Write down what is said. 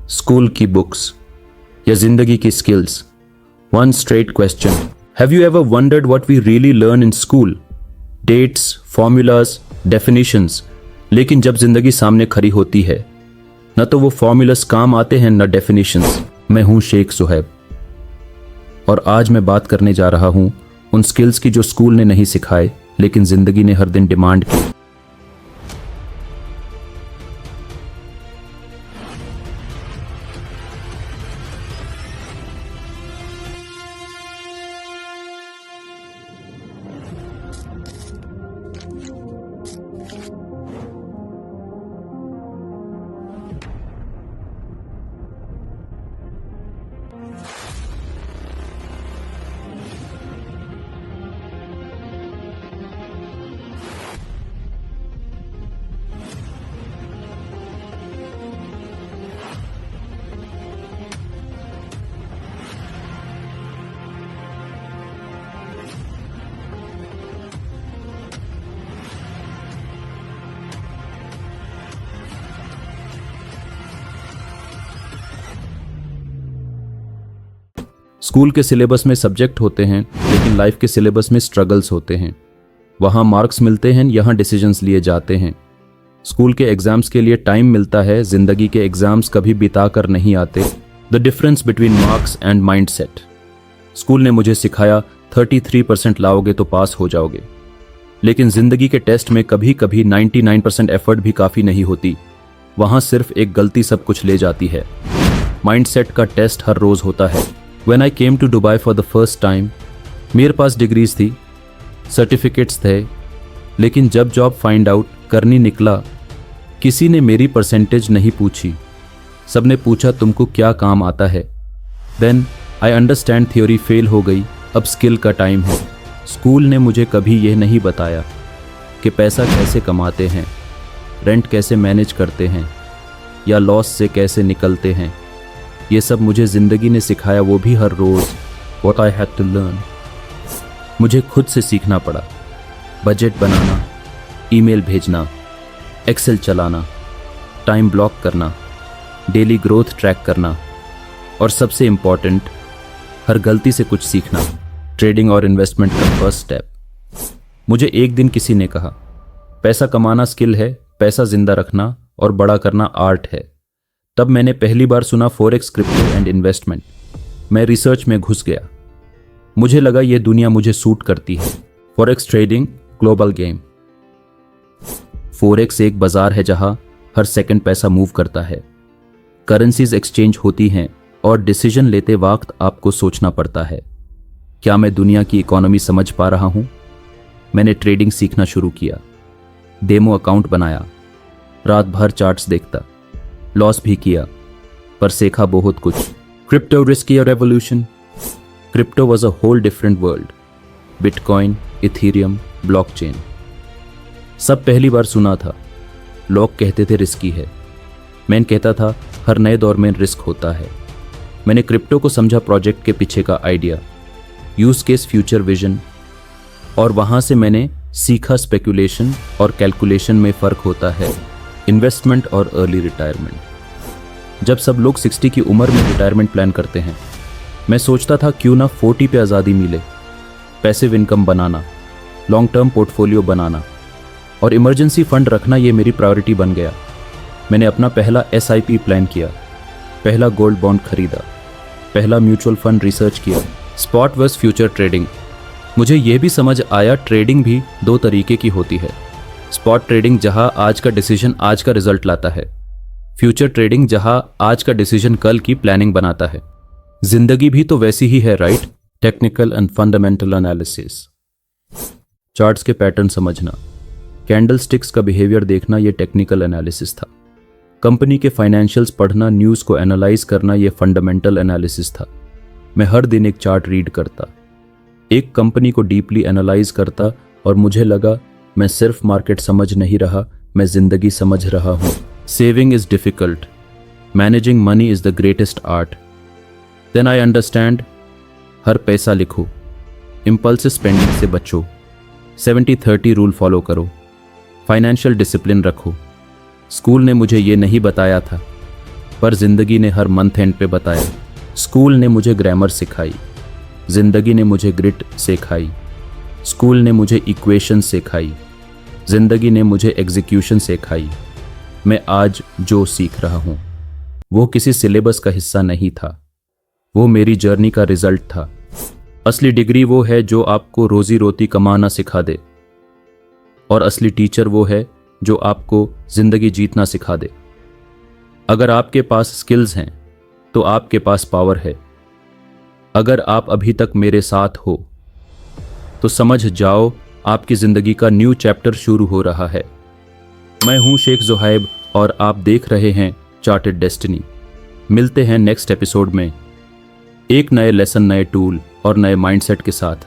School की books या जिंदगी की skills? One straight question. Have you ever wondered what we really learn in school? Dates, formulas, definitions. लेकिन जब जिंदगी सामने खड़ी होती है, न तो वो फॉर्मूलाज काम आते हैं न डेफिनेशंस. मैं हूं शेख सुहैब और आज मैं बात करने जा रहा हूं उन स्किल्स की जो स्कूल ने नहीं सिखाए लेकिन जिंदगी ने हर दिन डिमांड की. स्कूल के सिलेबस में सब्जेक्ट होते हैं लेकिन लाइफ के सिलेबस में स्ट्रगल्स होते हैं. वहाँ मार्क्स मिलते हैं, यहाँ डिसीजंस लिए जाते हैं. स्कूल के एग्जाम्स के लिए टाइम मिलता है, जिंदगी के एग्जाम्स कभी बिता कर नहीं आते. The difference between marks and mindset. School ने मुझे सिखाया 33% लाओगे तो पास हो जाओगे, लेकिन जिंदगी के टेस्ट में कभी कभी 99% एफर्ट भी काफ़ी नहीं होती. वहाँ सिर्फ एक गलती सब कुछ ले जाती है. माइंडसेट का टेस्ट हर रोज़ होता है. When I came to Dubai for the first time, मेरे पास डिग्रीज थी, सर्टिफिकेट्स थे, लेकिन जब जॉब फाइंड आउट करनी निकला, किसी ने मेरी परसेंटेज नहीं पूछी. सबने पूछा तुमको क्या काम आता है. Then I understand theory fail हो गई, अब स्किल का टाइम है. स्कूल ने मुझे कभी यह नहीं बताया कि पैसा कैसे कमाते हैं, रेंट कैसे मैनेज करते हैं या लॉस से कैसे निकलते हैं. ये सब मुझे ज़िंदगी ने सिखाया, वो भी हर रोज़. What I had to learn. मुझे खुद से सीखना पड़ा. बजट बनाना, ईमेल भेजना, एक्सेल चलाना, टाइम ब्लॉक करना, डेली ग्रोथ ट्रैक करना और सबसे इम्पॉर्टेंट, हर गलती से कुछ सीखना. ट्रेडिंग और इन्वेस्टमेंट का फर्स्ट स्टेप. मुझे एक दिन किसी ने कहा, पैसा कमाना स्किल है, पैसा जिंदा रखना और बड़ा करना आर्ट है. तब मैंने पहली बार सुना फॉरेक्स, क्रिप्टो एंड इन्वेस्टमेंट. मैं रिसर्च में घुस गया. मुझे लगा ये दुनिया मुझे सूट करती है. Forex trading, global game. Forex एक बाजार है जहां हर सेकंड पैसा मूव करता है. करेंसीज एक्सचेंज होती हैं और डिसीजन लेते वक्त आपको सोचना पड़ता है, क्या मैं दुनिया की इकोनॉमी समझ पा रहा हूं? मैंने ट्रेडिंग सीखना शुरू किया. डेमो अकाउंट बनाया, रात भर चार्ट्स देखता, लॉस भी किया, पर सीखा बहुत कुछ. क्रिप्टो रिस्की और revolution. Crypto was a whole different world. Bitcoin, Ethereum, blockchain, सब पहली बार सुना था. लोग कहते थे रिस्की है, मैं कहता था हर नए दौर में रिस्क होता है. मैंने क्रिप्टो को समझा प्रोजेक्ट के पीछे का idea, use case, future vision, और वहाँ से मैंने सीखा स्पेकुलेशन और कैलकुलेशन में फ़र्क होता है, इन्वेस्टमेंट और अर्ली रिटायरमेंट. जब सब लोग 60 की उम्र में रिटायरमेंट प्लान करते हैं, मैं सोचता था क्यों ना 40 पे आज़ादी मिले. पैसिव इनकम बनाना, लॉन्ग टर्म पोर्टफोलियो बनाना और इमरजेंसी फंड रखना, ये मेरी प्रायोरिटी बन गया. मैंने अपना पहला SIP प्लान किया, पहला गोल्ड बॉन्ड खरीदा, पहला म्यूचुअल फंड रिसर्च किया. Spot versus future trading. मुझे यह भी समझ आया ट्रेडिंग भी दो तरीके की होती है. स्पॉट ट्रेडिंग जहां आज का डिसीजन आज का रिजल्ट लाता है, फ्यूचर ट्रेडिंग जहां आज का डिसीजन कल की प्लानिंग बनाता है. जिंदगी भी तो वैसी ही है, right? Technical and fundamental analysis. Charts के पैटर्न समझना, कैंडल स्टिक्स का बिहेवियर देखना, ये टेक्निकल एनालिसिस था. कंपनी के फाइनेंशियल्स पढ़ना, न्यूज़ को एनालाइज करना, ये फंडामेंटल एनालिसिस था. मैं हर दिन एक चार्ट रीड करता, एक कंपनी को डीपली एनालाइज करता और मुझे लगा मैं सिर्फ मार्केट समझ नहीं रहा, मैं जिंदगी समझ रहा हूँ. Saving is difficult, managing money is the greatest art. Then I understand, हर पैसा लिखो, इम्पल्सिव स्पेंडिंग से बचो, 70-30 रूल फॉलो करो, फाइनेंशियल डिसिप्लिन रखो. स्कूल ने मुझे ये नहीं बताया था पर जिंदगी ने हर मंथ एंड पे बताया। स्कूल ने मुझे ग्रामर सिखाई, जिंदगी ने मुझे ग्रिट सिखाई। स्कूल ने मुझे इक्वेशन सिखाई, जिंदगी ने मुझे एग्जीक्यूशन सिखाई। मैं आज जो सीख रहा हूँ वो किसी सिलेबस का हिस्सा नहीं था, वो मेरी जर्नी का रिजल्ट था। असली डिग्री वो है जो आपको रोजी रोटी कमाना सिखा दे, और असली टीचर वो है जो आपको जिंदगी जीतना सिखा दे। अगर आपके पास स्किल्स हैं तो आपके पास पावर है। अगर आप अभी तक मेरे साथ हो तो समझ जाओ आपकी जिंदगी का न्यू चैप्टर शुरू हो रहा है। मैं हूं शेख ज़ुहैब और आप देख रहे हैं चार्टेड डेस्टिनी। मिलते हैं नेक्स्ट एपिसोड में एक नए लेसन, नए टूल और नए माइंडसेट के साथ।